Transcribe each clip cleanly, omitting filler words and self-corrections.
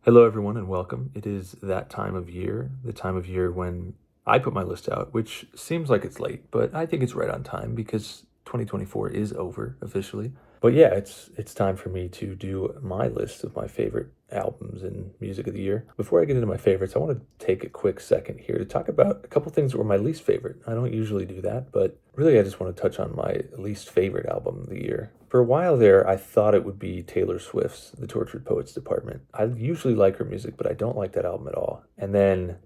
Hello, everyone, and welcome. It is that time of year, the time of year when I put my list out, which seems like it's late, but I think it's right on time because 2024 is over officially. But yeah, it's time for me to do my list of my favorite albums and music of the year. Before I get into my favorites, I want to take a quick second here to talk about a couple things that were my least favorite. I don't usually do that, but really I just want to touch on my least favorite album of the year. For a while there, I thought it would be Taylor Swift's The Tortured Poets Department. I usually like her music, but I don't like that album at all. And then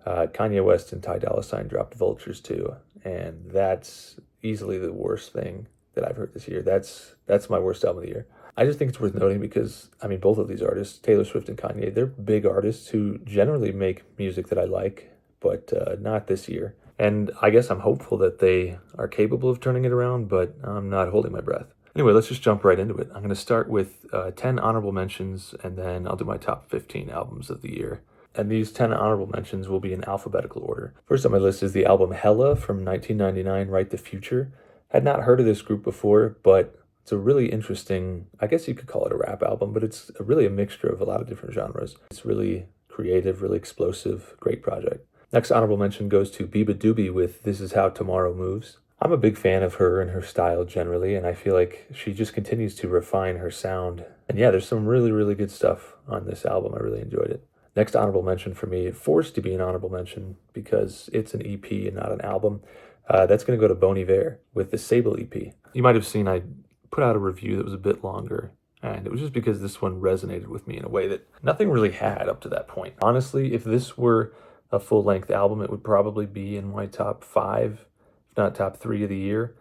Kanye West and Ty Dolla $ign dropped Vultures too, and that's easily the worst thing that I've heard this year. That's my worst album of the year. I just think it's worth noting because I mean both of these artists, Taylor Swift and Kanye, they're big artists who generally make music that I like, but not this year. And I guess I'm hopeful that they are capable of turning it around, but I'm not holding my breath. Anyway, let's just jump right into it. I'm going to start with 10 honorable mentions, and then I'll do my top 15 albums of the year. And these 10 honorable mentions will be in alphabetical order. First on my list is the album Hella from 1999, Write the Future. Had not heard of this group before, but it's a really interesting, I guess you could call it a rap album, but it's really a mixture of a lot of different genres. It's really creative, really explosive, great project. Next honorable mention goes to Biba Doobie with This Is How Tomorrow Moves. I'm a big fan of her and her style generally, and I feel like she just continues to refine her sound. And yeah, there's some really, really good stuff on this album. I really enjoyed it. Next honorable mention for me, forced to be an honorable mention because it's an EP and not an album. That's going to go to Bon Iver with the Sable EP. You might have seen I put out a review that was a bit longer, and it was just because this one resonated with me in a way that nothing really had up to that point. Honestly, if this were a full-length album, it would probably be in my top 5, if not top 3 of the year.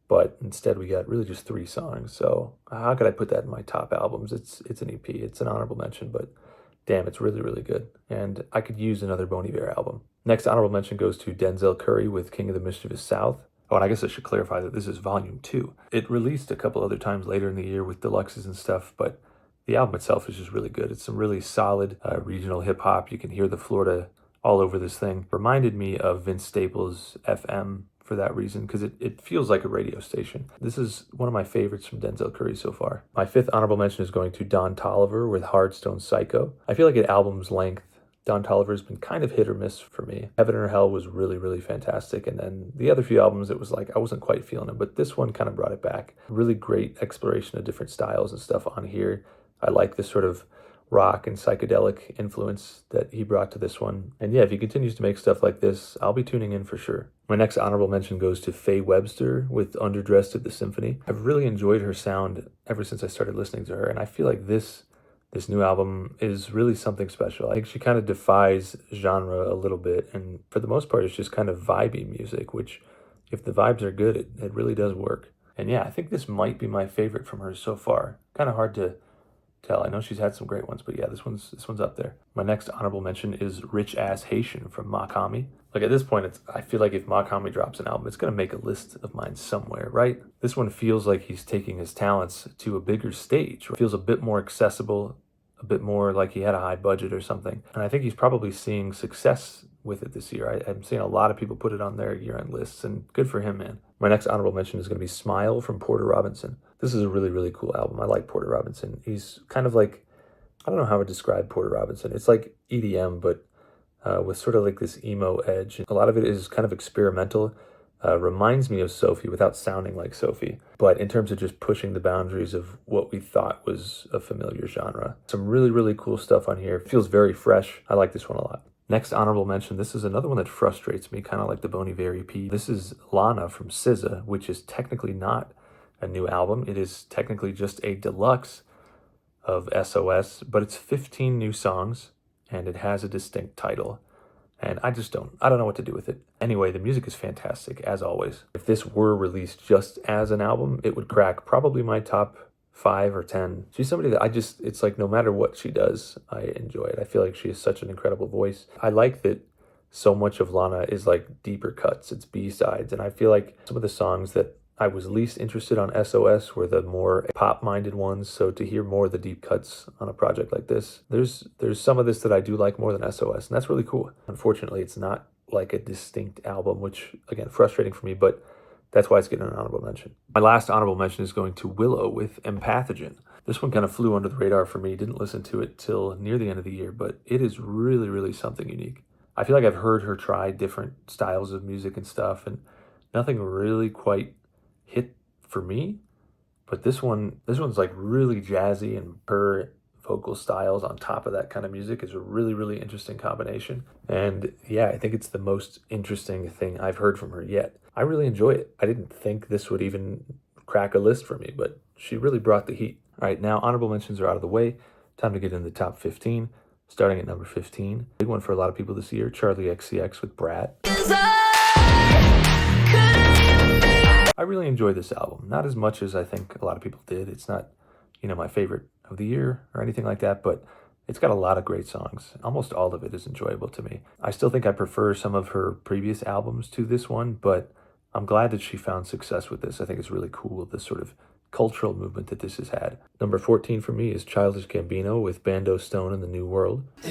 But instead, we got really just 3 songs. So how could I put that in my top albums? It's an EP. It's an honorable mention, but damn, it's really, really good. And I could use another Bon Iver album. Next honorable mention goes to Denzel Curry with King of the Mischievous South. Oh, and I guess I should clarify that this is volume 2. It released a couple other times later in the year with deluxes and stuff, but the album itself is just really good. It's some really solid regional hip hop. You can hear the Florida all over this thing. Reminded me of Vince Staples' FM for that reason, because it feels like a radio station. This is one of my favorites from Denzel Curry so far. My 5th honorable mention is going to Don Toliver with Hardstone Psycho. I feel like at album's length, Don Toliver's been kind of hit or miss for me. Heaven or Hell was really, really fantastic. And then the other few albums, it was like I wasn't quite feeling it, but this one kind of brought it back. Really great exploration of different styles and stuff on here. I like this sort of rock and psychedelic influence that he brought to this one. And yeah, if he continues to make stuff like this, I'll be tuning in for sure. My next honorable mention goes to Faye Webster with Underdressed at the Symphony. I've really enjoyed her sound ever since I started listening to her, and I feel like this new album is really something special. I think she kind of defies genre a little bit, and for the most part, it's just kind of vibey music, which if the vibes are good, it really does work. And yeah, I think this might be my favorite from her so far. Kind of hard to tell. I know she's had some great ones, but yeah, this one's up there. My next honorable mention is Rich Ass Haitian from Makami. Like at this point, I feel like if Makami drops an album, it's gonna make a list of mine somewhere, right? This one feels like he's taking his talents to a bigger stage. It feels a bit more accessible, a bit more like he had a high budget or something. And I think he's probably seeing success with it this year. I'm seeing a lot of people put it on their year-end lists, and good for him, man. My next honorable mention is going to be Smile from Porter Robinson. This is a really, really cool album. I like Porter Robinson. He's kind of like, I don't know how to describe Porter Robinson. It's like EDM, but with sort of like this emo edge. A lot of it is kind of experimental. Reminds me of Sophie without sounding like Sophie, but in terms of just pushing the boundaries of what we thought was a familiar genre. Some really, really cool stuff on here. Feels very fresh. I like this one a lot. Next honorable mention, this is another one that frustrates me, kind of like the Bon Iver EP. This is Lana from SZA, which is technically not a new album. It is technically just a deluxe of SOS, but it's 15 new songs, and it has a distinct title. And I don't know what to do with it. Anyway, the music is fantastic, as always. If this were released just as an album, it would crack probably my top 5 or 10. She's somebody that it's like no matter what she does, I enjoy it. I feel like she has such an incredible voice. I like that so much of Lana is like deeper cuts, it's B-sides, and I feel like some of the songs that I was least interested on SOS were the more pop-minded ones, so to hear more of the deep cuts on a project like this, there's some of this that I do like more than SOS, and that's really cool. Unfortunately, it's not like a distinct album, which, again, frustrating for me, but That's why it's getting an honorable mention. My last honorable mention is going to Willow with Empathogen. This one kind of flew under the radar for me. Didn't listen to it till near the end of the year, but it is really, really something unique. I feel like I've heard her try different styles of music and stuff, and nothing really quite hit for me. But this one's like really jazzy, and her vocal styles on top of that kind of music is a really, really interesting combination. And yeah, I think it's the most interesting thing I've heard from her yet. I really enjoy it. I didn't think this would even crack a list for me, but she really brought the heat. All right, now honorable mentions are out of the way. Time to get in the top 15. Starting at number 15. Big one for a lot of people this year, Charlie XCX with Brat. I really enjoy this album. Not as much as I think a lot of people did. It's not, my favorite of the year or anything like that, but it's got a lot of great songs. Almost all of it is enjoyable to me. I still think I prefer some of her previous albums to this one, but I'm glad that she found success with this. I think it's really cool, the sort of cultural movement that this has had. Number 14 for me is Childish Gambino with Bando Stone and the New World. So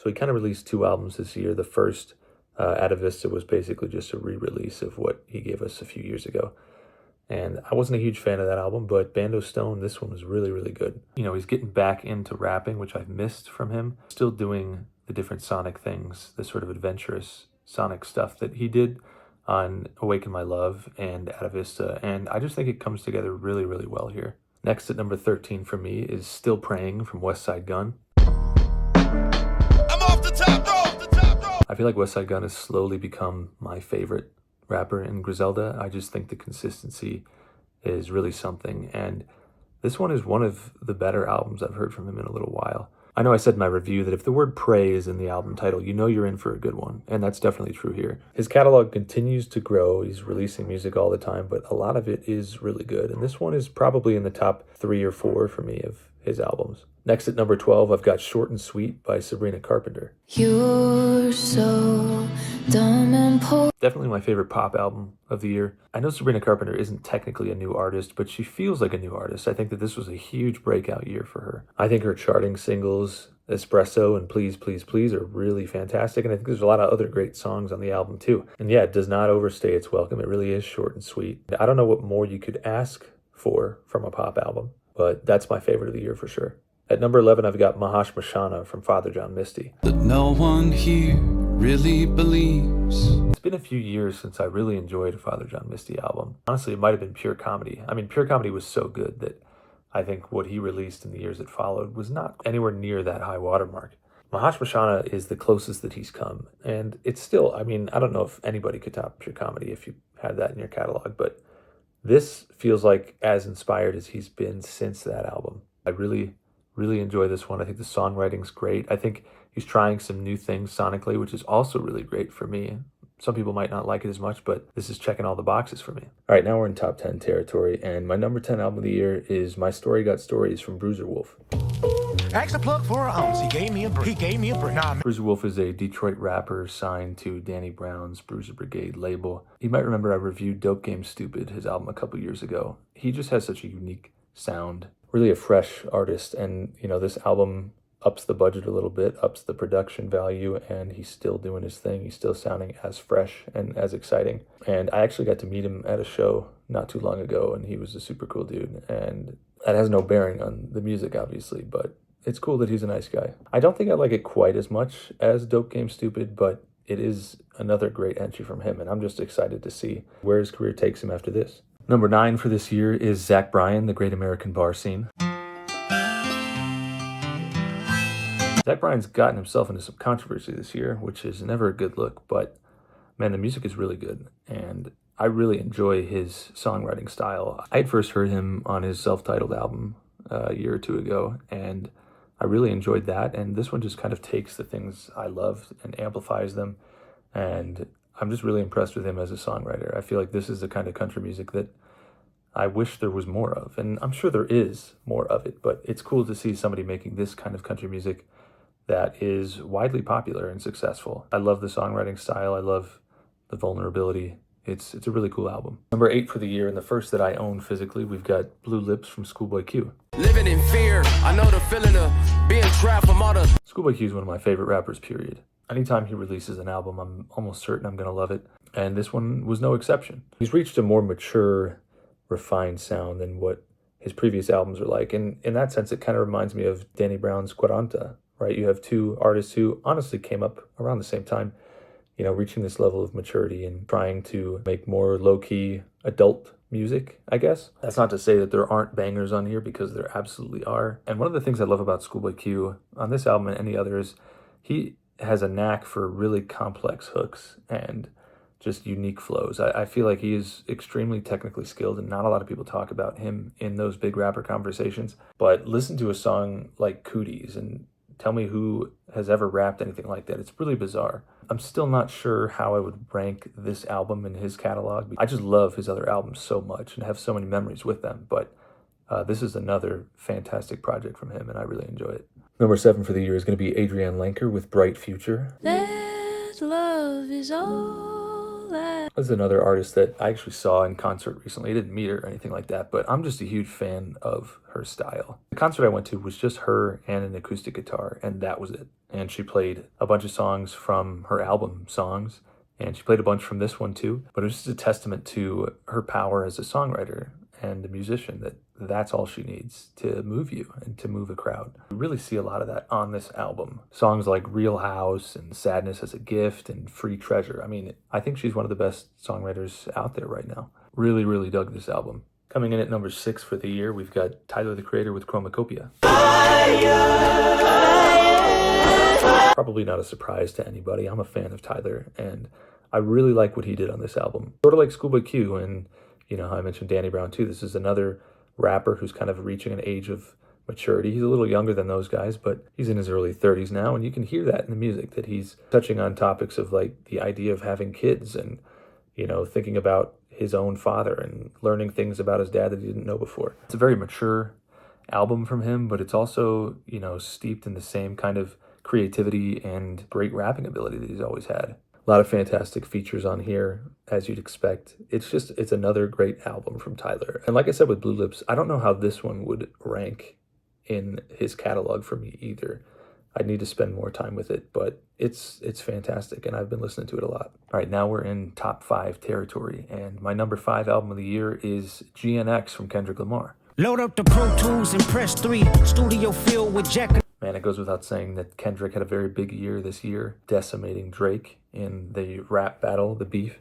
he kind of released 2 albums this year. The first, Atavista, was basically just a re-release of what he gave us a few years ago. And I wasn't a huge fan of that album, but Bando Stone, this one was really, really good. He's getting back into rapping, which I've missed from him. Still doing the different sonic things, the sort of adventurous sonic stuff that he did on Awaken My Love and Atavista. And I just think it comes together really, really well here. Next at number 13 for me is Still Praying from Westside Gunn. I'm off the top rope, I feel like Westside Gunn has slowly become my favorite rapper in Griselda. I just think the consistency is really something, and this one is one of the better albums I've heard from him in a little while. I know I said in my review that if the word pray is in the album title, you're in for a good one, and that's definitely true here. His catalog continues to grow. He's releasing music all the time, but a lot of it is really good, and this one is probably in the top 3 or 4 for me of his albums. Next at number 12, I've got Short and Sweet by Sabrina Carpenter. You're so dumb and definitely my favorite pop album of the year. I know Sabrina Carpenter isn't technically a new artist, but she feels like a new artist. I think that this was a huge breakout year for her. I think her charting singles, Espresso and Please, Please, Please, are really fantastic, and I think there's a lot of other great songs on the album too. And yeah, it does not overstay its welcome. It really is short and sweet. I don't know what more you could ask for from a pop album, but that's my favorite of the year for sure. At number 11, I've got Mahash Mashana from Father John Misty. That no one here really believes. It's been a few years since I really enjoyed a Father John Misty album. Honestly, it might have been Pure Comedy. I mean, Pure Comedy was so good that I think what he released in the years that followed was not anywhere near that high watermark. Mahash Mashana is the closest that he's come, and it's still, I don't know if anybody could top Pure Comedy if you had that in your catalog, but this feels like as inspired as he's been since that album. I really enjoy this one. I think the songwriting's great. I think he's trying some new things sonically, which is also really great for me. Some people might not like it as much, but this is checking all the boxes for me. All right, now we're in top 10 territory, and my number 10 album of the year is My Story Got Stories from Bruiser Wolf. Ask the plug for a ounce. He gave me a break. Bruiser Wolf is a Detroit rapper signed to Danny Brown's Bruiser Brigade label. You might remember I reviewed Dope Game Stupid, his album, a couple years ago. He just has such a unique sound. Really a fresh artist, and this album ups the budget a little bit, ups the production value, and he's still doing his thing. He's still sounding as fresh and as exciting. And I actually got to meet him at a show not too long ago, and he was a super cool dude. And that has no bearing on the music, obviously, but it's cool that he's a nice guy. I don't think I like it quite as much as Dope Game Stupid, but it is another great entry from him, and I'm just excited to see where his career takes him after this. Number 9 for this year is Zach Bryan, The Great American Bar Scene. Zach Bryan's gotten himself into some controversy this year, which is never a good look, but man, the music is really good, and I really enjoy his songwriting style. I had first heard him on his self-titled album a year or two ago, and I really enjoyed that, and this one just kind of takes the things I love and amplifies them, and I'm just really impressed with him as a songwriter. I feel like this is the kind of country music that I wish there was more of, and I'm sure there is more of it, but it's cool to see somebody making this kind of country music that is widely popular and successful. I love the songwriting style. I love the vulnerability. It's a really cool album. Number 8 for the year, and the first that I own physically, we've got Blue Lips from Schoolboy Q. Living in fear, I know the feeling of being trapped from all the... Schoolboy Q is one of my favorite rappers, period. Anytime he releases an album, I'm almost certain I'm going to love it. And this one was no exception. He's reached a more mature, refined sound than what his previous albums are like. And in that sense, it kind of reminds me of Danny Brown's Quaranta, right? You have two artists who honestly came up around the same time, reaching this level of maturity and trying to make more low-key adult music, I guess. That's not to say that there aren't bangers on here, because there absolutely are. And one of the things I love about Schoolboy Q on this album and any other is he has a knack for really complex hooks and just unique flows. I feel like he is extremely technically skilled, and not a lot of people talk about him in those big rapper conversations. But listen to a song like Cooties and tell me who has ever rapped anything like that. It's really bizarre. I'm still not sure how I would rank this album in his catalog. I just love his other albums so much and have so many memories with them. But this is another fantastic project from him, and I really enjoy it. Number 7 for the year is going to be Adrienne Lenker with Bright Future. That love is all that. This is another artist that I actually saw in concert recently. I didn't meet her or anything like that, but I'm just a huge fan of her style. The concert I went to was just her and an acoustic guitar, and that was it. And she played a bunch of songs from her album Songs, and she played a bunch from this one too. But it was just a testament to her power as a songwriter and a musician, that's all she needs to move you and to move a crowd. You really see a lot of that on this album. Songs like Real House and Sadness as a Gift and Free Treasure. I mean, I think she's one of the best songwriters out there right now. Really, really dug this album. Coming in at number 6 for the year, we've got Tyler, the Creator with Chromacopia. Probably not a surprise to anybody. I'm a fan of Tyler, and I really like what he did on this album. Sort of like Schoolboy Q, and how I mentioned Danny Brown too. This is another rapper who's kind of reaching an age of maturity. He's a little younger than those guys, but he's in his early 30s now, and you can hear that in the music, that he's touching on topics of like the idea of having kids and, thinking about his own father and learning things about his dad that he didn't know before. It's a very mature album from him, but it's also, steeped in the same kind of creativity and great rapping ability that he's always had. A lot of fantastic features on here, as you'd expect. It's another great album from Tyler. And like I said with Blue Lips, I don't know how this one would rank in his catalog for me either. I'd need to spend more time with it, but it's fantastic, and I've been listening to it a lot. All right, now we're in top 5 territory, and my number 5 album of the year is GNX from Kendrick Lamar. Load up the Pro Tools and press 3, studio filled with Jack. Man, it goes without saying that Kendrick had a very big year this year, decimating Drake in the rap battle, the beef.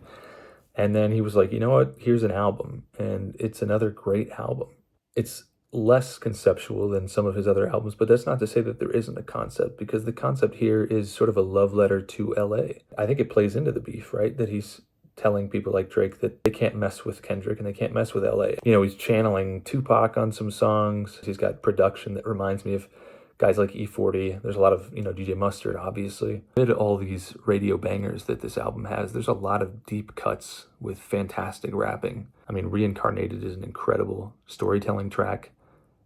And then he was like, you know what, here's an album, and it's another great album. It's less conceptual than some of his other albums, but that's not to say that there isn't a concept, because the concept here is sort of a love letter to LA. I think it plays into the beef, right? That he's telling people like Drake that they can't mess with Kendrick and they can't mess with LA. He's channeling Tupac on some songs. He's got production that reminds me of guys like E40. There's a lot of, DJ Mustard, obviously. Amid all these radio bangers that this album has, there's a lot of deep cuts with fantastic rapping. I mean, Reincarnated is an incredible storytelling track,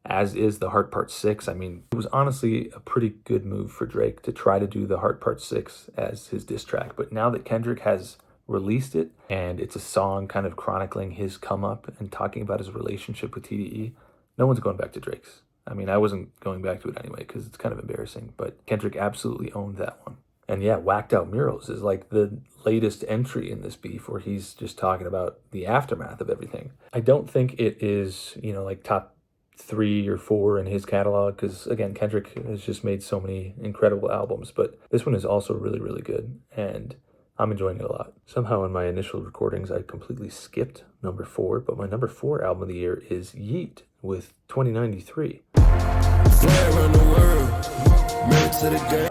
as is The Heart Part 6. I mean, it was honestly a pretty good move for Drake to try to do The Heart Part 6 as his diss track. But now that Kendrick has released it, and it's a song kind of chronicling his come up and talking about his relationship with TDE, no one's going back to Drake's. I mean, I wasn't going back to it anyway because it's kind of embarrassing, but Kendrick absolutely owned that one. And yeah, Whacked Out Murals is like the latest entry in this beef, where he's just talking about the aftermath of everything. I don't think it is, like top 3 or 4 in his catalog, because again, Kendrick has just made so many incredible albums, but this one is also really, really good, and I'm enjoying it a lot. Somehow in my initial recordings, I completely skipped number 4, but my number 4 album of the year is Yeet with 2093.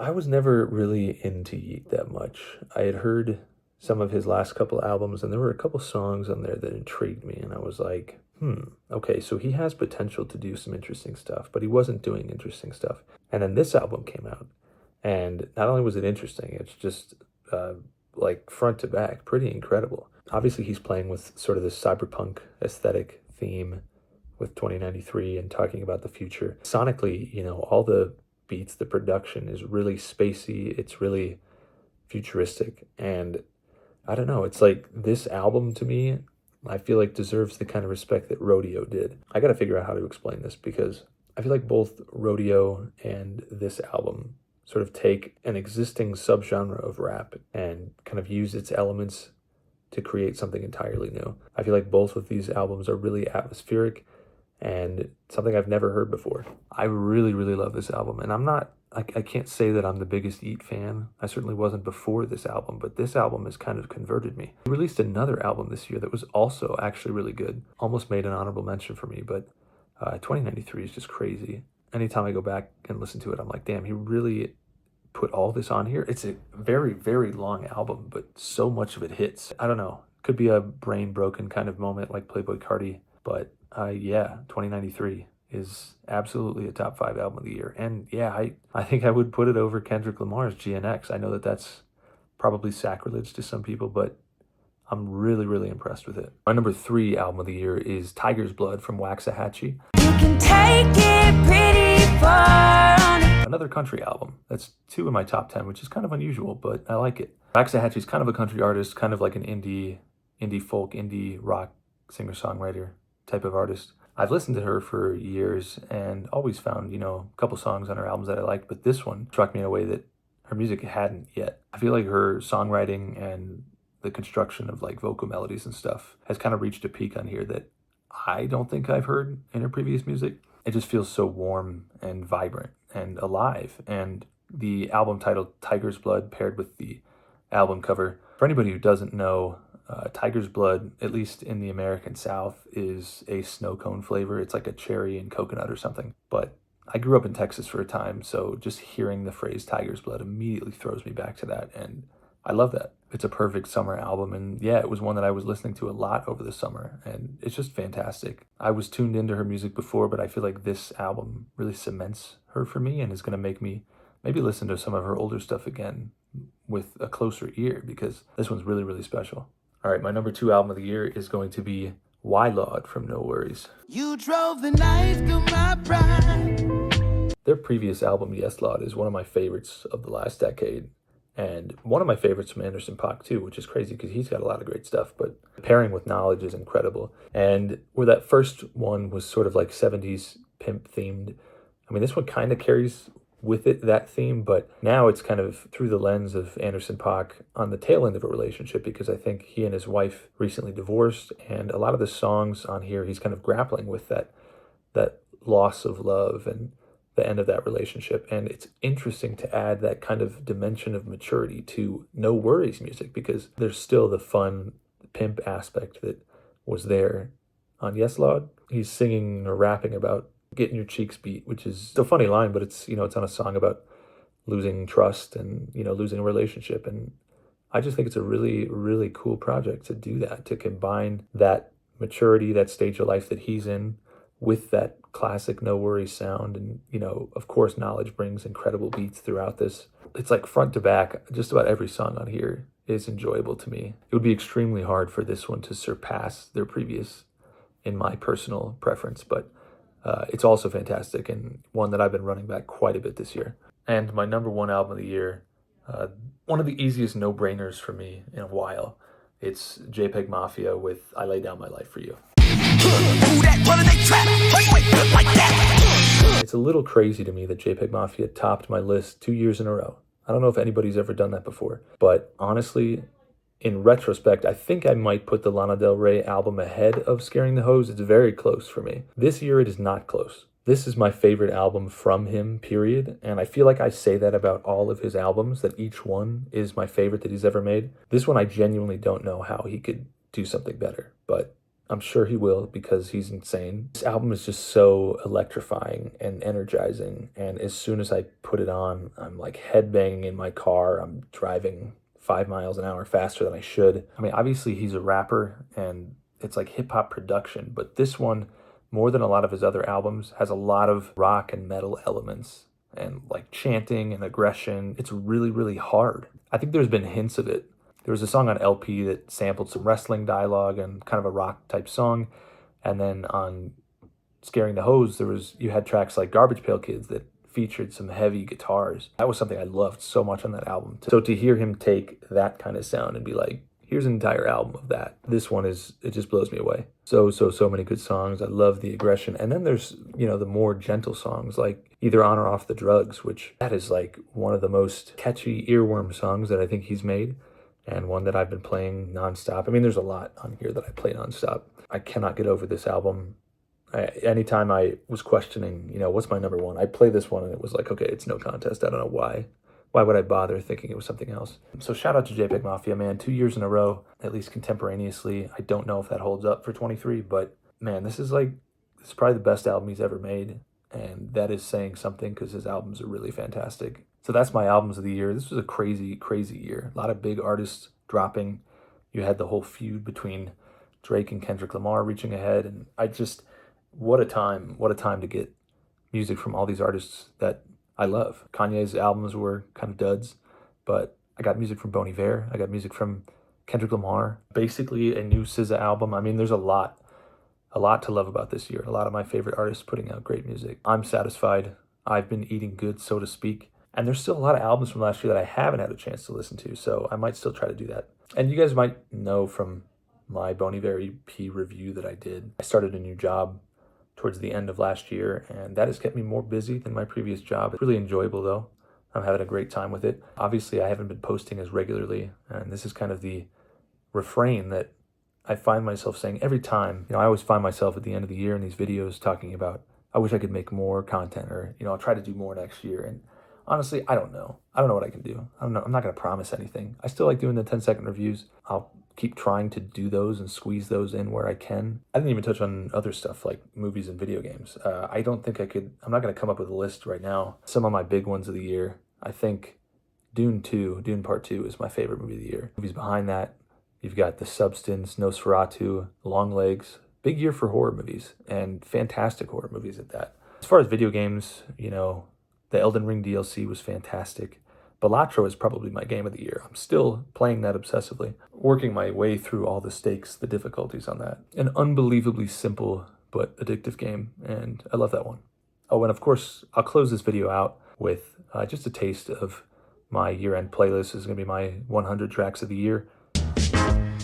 I was never really into Yeet that much. I had heard some of his last couple albums, and there were a couple songs on there that intrigued me, and I was like, okay, so he has potential to do some interesting stuff, but he wasn't doing interesting stuff. And then this album came out, and not only was it interesting, it's just like front to back, pretty incredible. Obviously, he's playing with sort of this cyberpunk aesthetic theme with 2093 and talking about the future. Sonically, all the beats, the production is really spacey. It's really futuristic. And I don't know, it's like this album to me, I feel like deserves the kind of respect that Rodeo did. I got to figure out how to explain this, because I feel like both Rodeo and this album sort of take an existing subgenre of rap and kind of use its elements to create something entirely new. I feel like both of these albums are really atmospheric and something I've never heard before. I really, really love this album, and I can't say that I'm the biggest Eat fan. I certainly wasn't before this album, but this album has kind of converted me. He released another album this year that was also actually really good. Almost made an honorable mention for me, but 2093 is just crazy. Anytime I go back and listen to it, I'm like, damn, he really put all this on here. It's a very, very long album, but so much of it hits. I don't know. Could be a brain broken kind of moment like Playboy Cardi, but yeah, 2093 is absolutely a top 5 album of the year. And yeah, I think I would put it over Kendrick Lamar's GNX. I know that that's probably sacrilege to some people, but I'm really, really impressed with it. My number 3 album of the year is Tiger's Blood from Waxahachie. You can take it pretty far. Another country album. That's 2 in my top 10, which is kind of unusual, but I like it. Waxahachie's kind of a country artist, kind of like an indie folk, indie rock singer-songwriter type of artist. I've listened to her for years and always found, a couple songs on her albums that I liked, but this one struck me in a way that her music hadn't yet. I feel like her songwriting and the construction of like vocal melodies and stuff has kind of reached a peak on here that I don't think I've heard in her previous music. It just feels so warm and vibrant and alive. And the album titled Tiger's Blood paired with the album cover. For anybody who doesn't know, Tiger's Blood, at least in the American South, is a snow cone flavor. It's like a cherry and coconut or something. But I grew up in Texas for a time, so just hearing the phrase Tiger's Blood immediately throws me back to that. And I love that. It's a perfect summer album. And yeah, it was one that I was listening to a lot over the summer. And it's just fantastic. I was tuned into her music before, but I feel like this album really cements her for me and is going to make me maybe listen to some of her older stuff again with a closer ear, because this one's really, really special. All right, my number 2 album of the year is going to be Wylod from No Worries. You drove the knife through my pride. Their previous album, Yes Lord, is one of my favorites of the last decade. And one of my favorites from Anderson .Paak too, which is crazy because he's got a lot of great stuff, but pairing with Knowledge is incredible. And where that first one was sort of like 70s pimp themed, I mean, this one kind of carries with it that theme, but now it's kind of through the lens of Anderson .Paak on the tail end of a relationship, because I think he and his wife recently divorced, and a lot of the songs on here, he's kind of grappling with that loss of love and the end of that relationship. And it's interesting to add that kind of dimension of maturity to No Worries music, because there's still the fun pimp aspect that was there on Yes Lord. He's singing or rapping about getting your cheeks beat, which is a funny line, but it's it's on a song about losing trust and losing a relationship. And I just think it's a really, really cool project to do that, to combine that maturity, that stage of life that he's in, with that classic No Worries sound. And of course, Knowledge brings incredible beats throughout this. It's like front to back, just about every song on here is enjoyable to me. It would be extremely hard for this one to surpass their previous, in my personal preference, but it's also fantastic, and one that I've been running back quite a bit this year. And my number 1 album of the year, one of the easiest no-brainers for me in a while. It's JPEG Mafia with I Lay Down My Life For You. It's a little crazy to me that JPEG Mafia topped my list 2 years in a row. I don't know if anybody's ever done that before, but honestly, in retrospect, I think I might put the Lana Del Rey album ahead of Scaring the Hose. It's very close for me. This year, it is not close. This is my favorite album from him, period. And I feel like I say that about all of his albums, that each one is my favorite that he's ever made. This one, I genuinely don't know how he could do something better, but I'm sure he will, because he's insane. This album is just so electrifying and energizing. And as soon as I put it on, I'm like headbanging in my car. I'm driving 5 miles an hour faster than I should. I mean, obviously he's a rapper and it's like hip hop production, but this one, more than a lot of his other albums, has a lot of rock and metal elements and like chanting and aggression. It's really, really hard. I think there's been hints of it. There was a song on LP that sampled some wrestling dialogue and kind of a rock type song. And then on Scaring the Hose, you had tracks like Garbage Pail Kids that featured some heavy guitars. That was something I loved so much on that album. So to hear him take that kind of sound and be like, here's an entire album of that. This one it just blows me away. So many good songs. I love the aggression. And then there's, the more gentle songs like Either On or Off the Drugs, which that is like one of the most catchy earworm songs that I think he's made, and one that I've been playing nonstop. I mean, there's a lot on here that I play nonstop. I cannot get over this album. Anytime I was questioning, what's my number one, I'd play this one and it was like, okay, it's no contest. I don't know why. Why would I bother thinking it was something else? So shout out to JPEG Mafia, man. 2 years in a row, at least contemporaneously. I don't know if that holds up for 23, but man, this is probably the best album he's ever made. And that is saying something because his albums are really fantastic. So that's my albums of the year. This was a crazy, crazy year. A lot of big artists dropping. You had the whole feud between Drake and Kendrick Lamar reaching ahead. And what a time to get music from all these artists that I love. Kanye's albums were kind of duds, but I got music from Bon Iver. I got music from Kendrick Lamar. Basically a new SZA album. I mean, there's a lot to love about this year. A lot of my favorite artists putting out great music. I'm satisfied. I've been eating good, so to speak. And there's still a lot of albums from last year that I haven't had a chance to listen to, so I might still try to do that. And you guys might know from my Bon Iver EP review that I did, I started a new job towards the end of last year, and that has kept me more busy than my previous job. It's really enjoyable though. I'm having a great time with it. Obviously, I haven't been posting as regularly, and this is kind of the refrain that I find myself saying every time. I always find myself at the end of the year in these videos talking about, I wish I could make more content, or, I'll try to do more next year. And honestly, I don't know. I don't know what I can do. I'm not going to promise anything. I still like doing the 10-second reviews. I'll keep trying to do those and squeeze those in where I can. I didn't even touch on other stuff like movies and video games. I don't think I could. I'm not going to come up with a list right now. Some of my big ones of the year, I think Dune Part 2 is my favorite movie of the year. Movies behind that, you've got The Substance, Nosferatu, Longlegs. Big year for horror movies, and fantastic horror movies at that. As far as video games, the Elden Ring DLC was fantastic. Balatro is probably my game of the year. I'm still playing that obsessively, working my way through all the stakes, the difficulties on that. An unbelievably simple but addictive game, and I love that one. Oh, and of course, I'll close this video out with just a taste of my year-end playlist. This is going to be my 100 tracks of the year.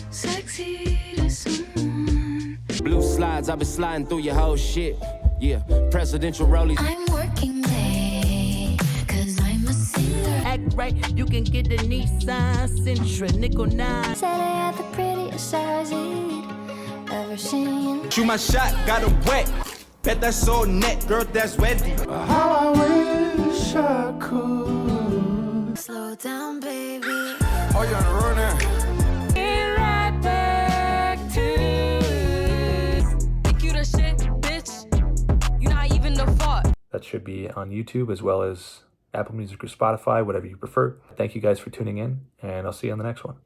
Sexy to someone. Blue slides, I've been sliding through your whole shit. Yeah, presidential rollies. I'm working day, cause I'm a singer. Act right, you can get the Nissan Sentra, nickel 9. Said I had the prettiest eyes you'd ever seen. Shoot my shot, got him wet. Bet that's so net, girl, that's wet. How I wish I could. Slow down, baby. Oh, you're on the road now. That should be on YouTube as well as Apple Music or Spotify, whatever you prefer. Thank you guys for tuning in, and I'll see you on the next one.